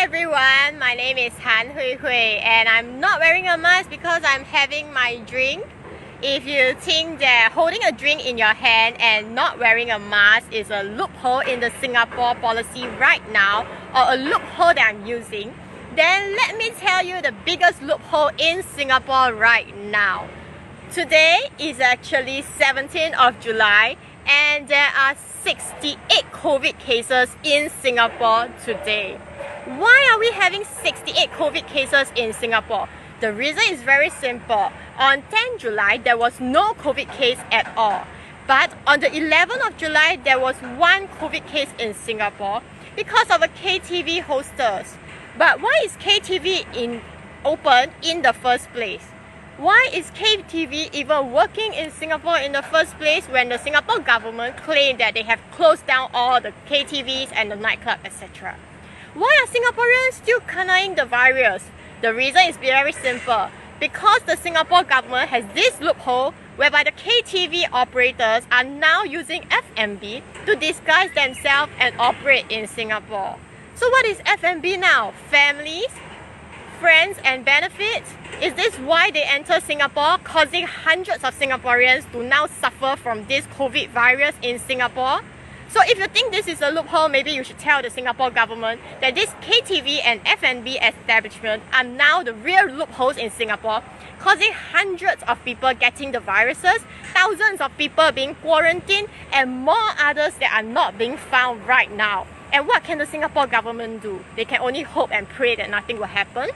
everyone, my name is Han Hui Hui and I'm not wearing a mask because I'm having my drink. If you think that holding a drink in your hand and not wearing a mask is a loophole in the Singapore policy right now, or a loophole that I'm using, then let me tell you the biggest loophole in Singapore right now. Today is actually 17th of July and there are 68 COVID cases in Singapore today. Why are we having 68 COVID cases in Singapore? The reason is very simple. On 10 July, there was no COVID case at all. But on the 11th of July, there was one COVID case in Singapore because of a KTV hostess. But why is KTV open in the first place? Why is KTV even working in Singapore in the first place when the Singapore government claimed that they have closed down all the KTVs and the nightclub, etc.? Why are Singaporeans still denying the virus? The reason is very simple. Because the Singapore government has this loophole whereby the KTV operators are now using F&B to disguise themselves and operate in Singapore. So what is F&B now? Families, friends and benefits? Is this why they enter Singapore, causing hundreds of Singaporeans to now suffer from this COVID virus in Singapore? So if you think this is a loophole, maybe you should tell the Singapore government that this KTV and F&B establishment are now the real loopholes in Singapore, causing hundreds of people getting the viruses, thousands of people being quarantined, and more others that are not being found right now. And what can the Singapore government do? They can only hope and pray that nothing will happen.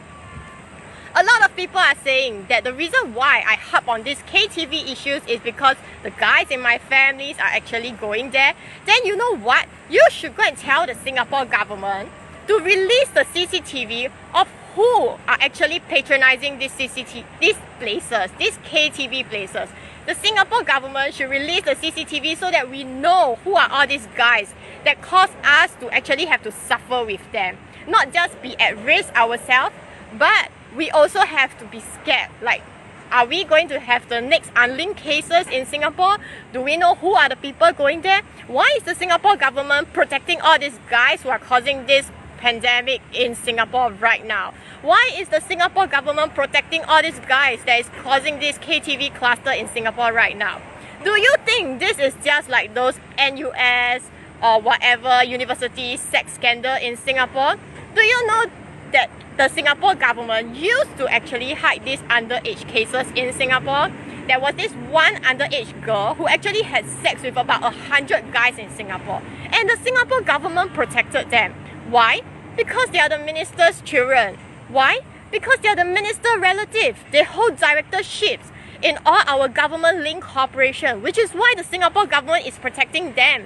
A lot of people are saying that the reason why I harp on these KTV issues is because the guys in my families are actually going there. Then you know what? You should go and tell the Singapore government to release the CCTV of who are actually patronizing these places, these KTV places. The Singapore government should release the CCTV so that we know who are all these guys that cause us to actually have to suffer with them. Not just be at risk ourselves, but we also have to be scared. Like, are we going to have the next unlinked cases in Singapore? Do we know who are the people going there? Why is the Singapore government protecting all these guys who are causing this pandemic in Singapore right now? Why is the Singapore government protecting all these guys that is causing this KTV cluster in Singapore right now? Do you think this is just like those NUS or whatever university sex scandal in Singapore? Do you know that the Singapore government used to actually hide these underage cases in Singapore? There was this one underage girl who actually had sex with about 100 guys in Singapore, and the Singapore government protected them. Why? Because they are the minister's children. Why? Because they are the minister's relative. They hold directorships in all our government-linked corporations, which is why the Singapore government is protecting them.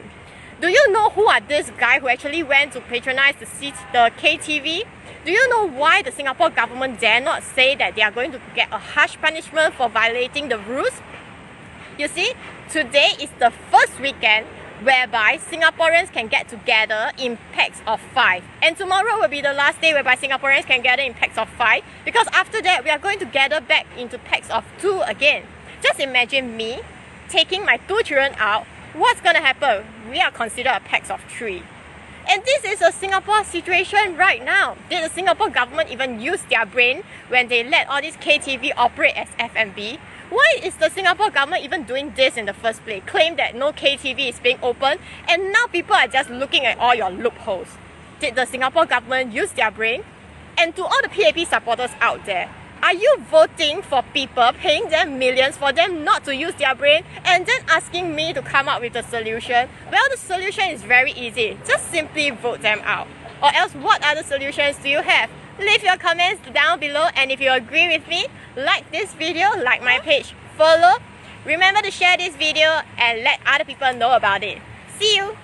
Do you know who are these guys who actually went to patronize the KTV? Do you know why the Singapore government dare not say that they are going to get a harsh punishment for violating the rules? You see, today is the first weekend whereby Singaporeans can get together in packs of 5. And tomorrow will be the last day whereby Singaporeans can gather in packs of 5, because after that we are going to gather back into packs of 2 again. Just imagine me taking my 2 children out. What's going to happen? We are considered a packs of 3. And this is a Singapore situation right now. Did the Singapore government even use their brain when they let all these KTV operate as F&B? Why is the Singapore government even doing this in the first place? Claim that no KTV is being open, and now people are just looking at all your loopholes. Did the Singapore government use their brain? And to all the PAP supporters out there, are you voting for people, paying them millions for them not to use their brain, and then asking me to come up with a solution? Well, the solution is very easy. Just simply vote them out. Or else, what other solutions do you have? Leave your comments down below, and if you agree with me, like this video, like my page, follow. Remember to share this video and let other people know about it. See you!